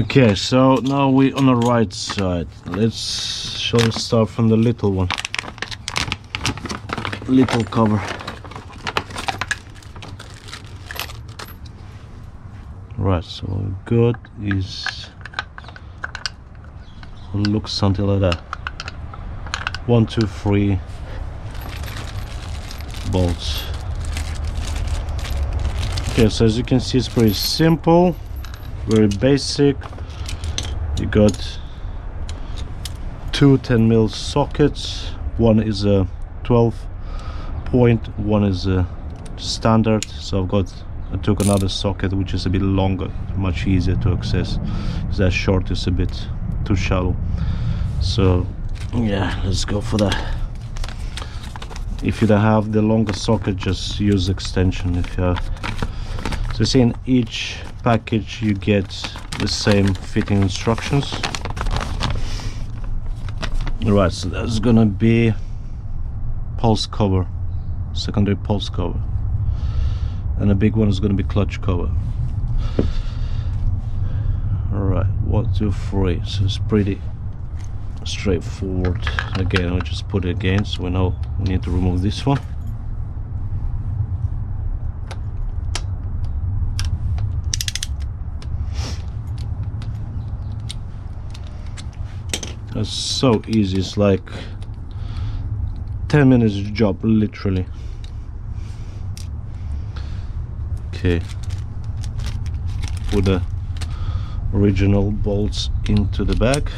Okay, so now we on the right side. Let's start from the little one, little cover. Right, so what we got is, looks something like that. 1, 2, 3 bolts. Okay, so as you can see, it's pretty simple, very basic. You got two 10mm sockets. One is a 12 point, one is a standard. So I took another socket which is a bit longer, much easier to access, because that short is a bit too shallow. So yeah, let's go for that. If you don't have the longer socket, just use extension. If you have, so see, in each package you get the same fitting instructions. Right, so that's gonna be pulse cover, secondary pulse cover, and a big one is gonna be clutch cover. All right, 1, 2, 3. So it's pretty straightforward. Again, I'll just put it again so we know we need to remove this one. It's so easy, it's like 10 minutes job, literally. Okay, put the original bolts into the bag.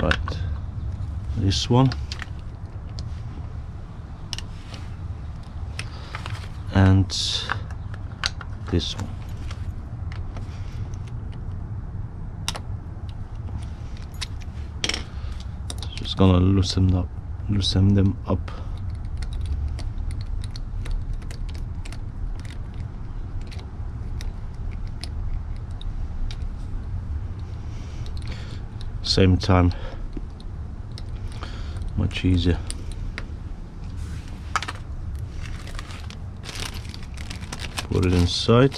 Right, this one and this one. Just gonna loosen them up. Same time, much easier. Put it inside.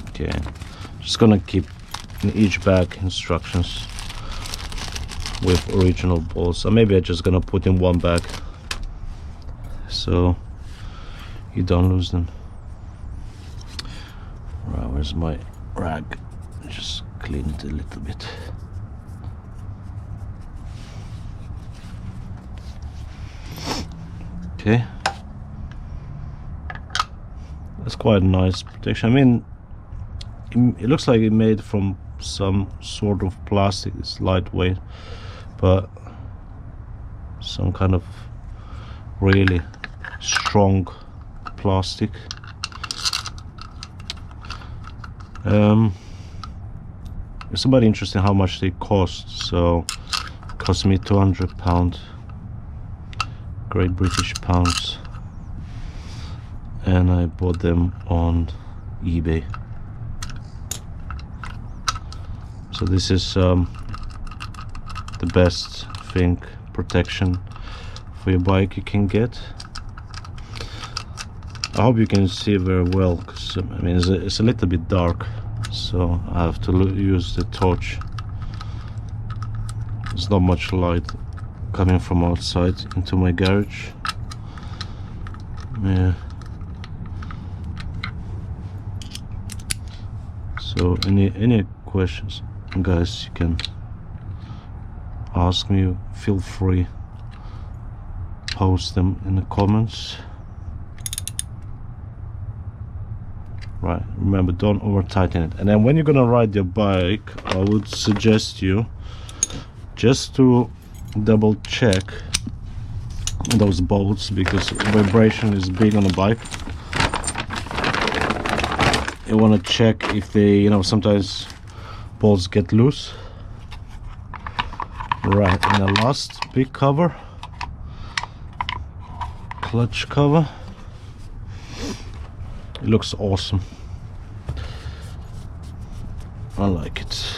Okay, just gonna keep in each bag instructions with original bolts, or maybe I'm just gonna put in one bag so you don't lose them. Right, where's my rag? Just clean it a little bit. Okay, that's quite a nice protection. I mean, it looks like it made from some sort of plastic. It's lightweight, but some kind of really strong plastic. It's about interesting how much they cost. So it cost me £200, Great British pounds, and I bought them on eBay. So this is the best thing, protection for your bike you can get. I hope you can see very well, because I mean it's a little bit dark, so I have to use the torch. There's not much light coming from outside into my garage. Yeah. So any questions, guys, you can ask me. Feel free, post them in the comments. Right, remember, don't over tighten it. And then when you're gonna ride your bike, I would suggest you just to double check those bolts, because vibration is big on a bike. You want to check if they, you know, sometimes bolts get loose. Right, and the last big cover, clutch cover. It looks awesome. I like it.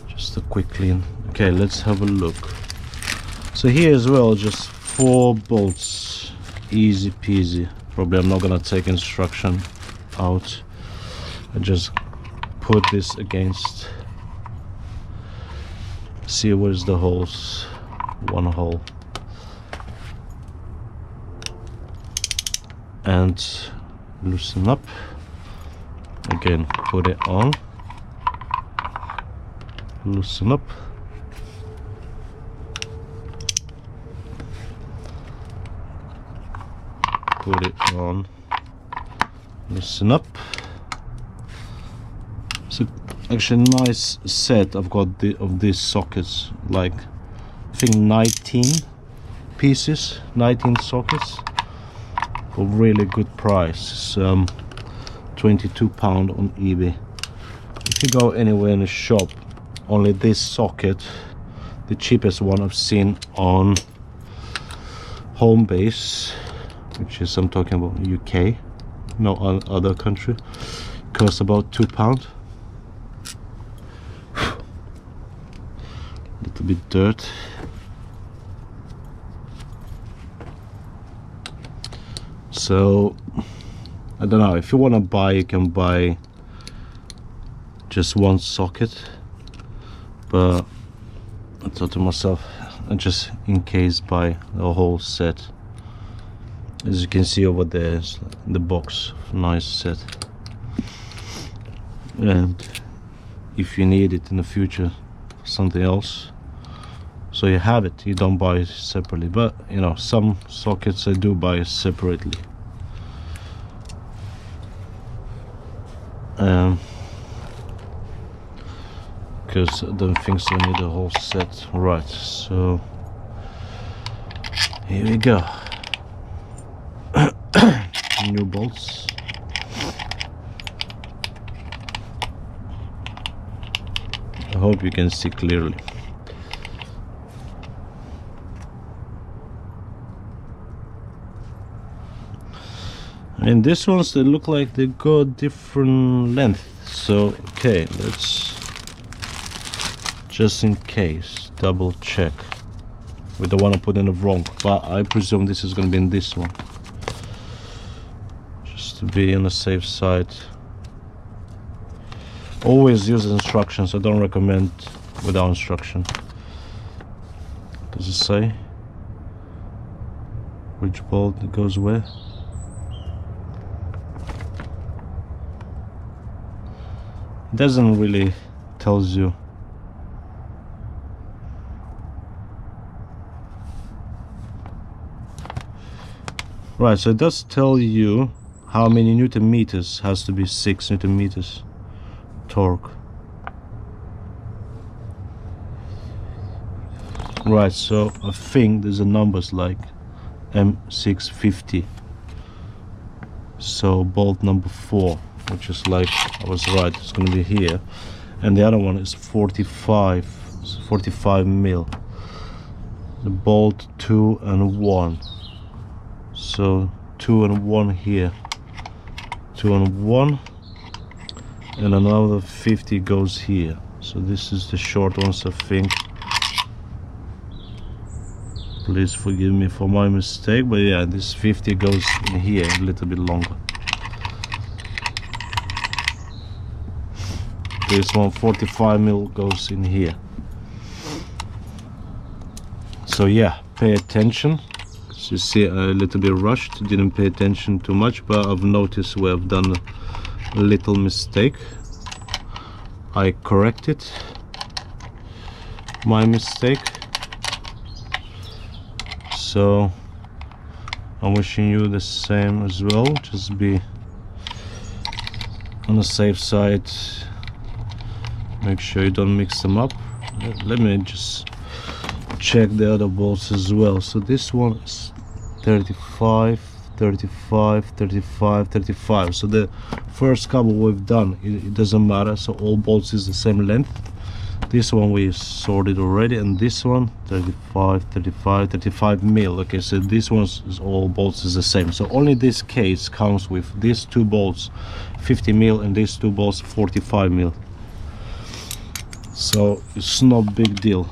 Just a quick clean. Okay, let's have a look. So here as well, just 4 bolts, easy peasy. Probably I'm not gonna take instruction out. I just put this against, see where's the holes. One hole, and loosen up again, put it on, loosen up, put it on, loosen up. So actually nice set I've got of these sockets, like I think 19 pieces, 19 sockets for really good price. It's £22 on eBay. If you go anywhere in a shop, only this socket, the cheapest one I've seen on Homebase, which is, I'm talking about UK, no other country, costs about £2. Little bit dirt. So I don't know, if you want to buy, you can buy just one socket, but I thought to myself, I just in case buy a whole set. As you can see over there is the box, nice set, and if you need it in the future for something else, so you have it, you don't buy it separately. But you know, some sockets I do buy separately. Because I don't think so, I need a whole set. Right, so here we go. New bolts. I hope you can see clearly. And these ones, they look like they got different length. So okay, let's just in case double check. We don't want to put in the wrong, but I presume this is going to be in this one, just to be on the safe side. Always use instructions. I don't recommend without instruction. Does it say which bolt goes where? It doesn't really tells you. Right, so it does tell you how many Newton meters. Has to be 6 Newton meters torque. Right, so I think there's a numbers like M650. So bolt number 4, which is like, I was right, it's going to be here. And the other one is 45 mil. The bolt 2 and 1. So 2 and 1 here, 2 and 1, and another 50 goes here. So this is the short ones, I think. Please forgive me for my mistake, but yeah, this 50 goes in here, a little bit longer. This one 45 mil goes in here. So yeah, pay attention. You see, a little bit rushed, didn't pay attention too much, but I've noticed where I've done a little mistake. I corrected my mistake. So I'm wishing you the same as well. Just be on the safe side. Make sure you don't mix them up. Let me just check the other bolts as well. So this one is 35, 35, 35, 35. So the first couple we've done, it doesn't matter, so all bolts is the same length. This one we sorted already, and this one 35, 35, 35 mil. Okay, so this one is all bolts is the same. So only this case comes with these two bolts 50 mil and these two bolts 45 mil. So it's not big deal.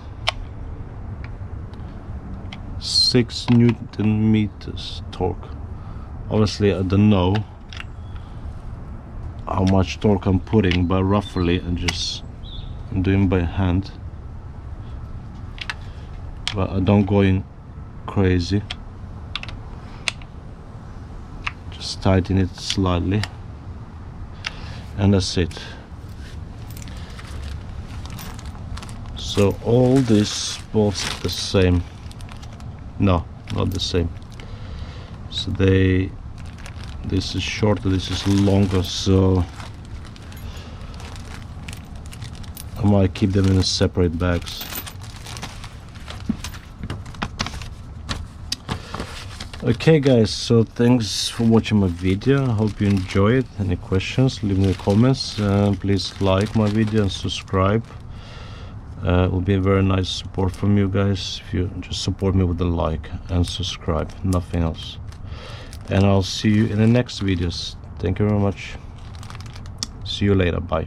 6 Newton meters torque. Obviously I don't know how much torque I'm putting, but roughly I'm doing by hand, but I don't going crazy. Just tighten it slightly, and that's it. So all these bolts the same. No, not the same. So this is shorter, this is longer, so I might keep them in separate bags. Okay guys, so thanks for watching my video. I hope you enjoy it. Any questions, leave me in the comments. Please like my video and subscribe. It will be a very nice support from you guys if you just support me with the like and subscribe, nothing else. And I'll see you in the next videos. Thank you very much. See you later. Bye.